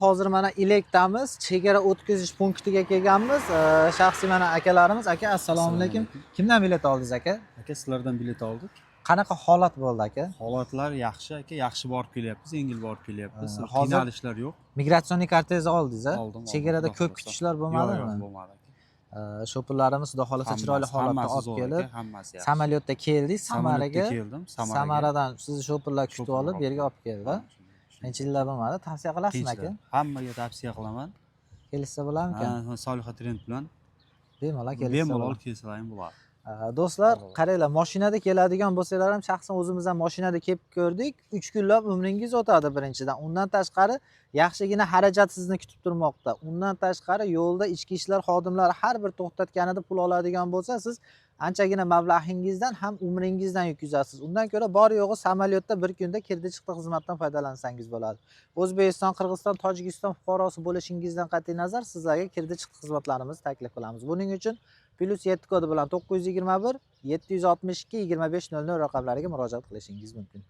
Hozir mana Elekdamiz, chegara o'tkazish punktiga kelganmiz. Shaxsiy mana akalarimiz. Aka, assalomu alaykum. Kimdan bilet oldingiz aka? Aka, sizlardan bilet oldik. Qanaqa holat bo'ldi aka? Holatlar yaxshi aka, yaxshi borib kelyapmiz, yengil borib kelyapmiz. Hozir Qiynalishlar yo'q. Migratsion kartezni oldingiz a? Oldim. Chegarada ko'p kutishlar bo'lmadimi? Yo'q, bo'lmadi aka. Sho'purlarimiz xudo xolasa chiroyli holatda olib kelib, hammasi yaxshi. samolyotda keldik, Samaraga. keldim, Samaradan sizni sho'purlar kutib olib, bu yerga olib keldi. Qancha yillar bo'lmadi, tavsiya qilasizmi aka? Hammaga tavsiya qilaman. Kelsa bo'larmikan? Solixa Trend bilan Bemalol kelsa. bemalol kelsalar bo'ladi. Do'stlar, qaranglar, mashinada keladigan bo'lsanglar ham, shaxsan o'zimiz ham mashinada kelib ko'rdik. 3 kunlab umringiz o'tadi birinchidan. Undan tashqari yaxshigina xarajat sizni kutib turmoqda. Undan tashqari yo'lda ichki ishlar xodimlari har bir to'xtatganida pul oladigan bo'lsa, siz anchagina mablag'ingizdan ham umringizdan yutqazasiz. Undan ko'ra bor yo'g'i samolyotda bir kunda kirdi-chiqdi xizmatdan foydalansangiz bo'ladi. O'zbekiston, Qirg'iziston, Tojikiston fuqarosi bo'lishingizdan qat'iy nazar sizlarga kirdi-chiqdi xizmatlarimizni taklif qilamiz. Buning uchun +7 kodi bilan 921 762 2500 raqamlariga murojaat qilishingiz mumkin.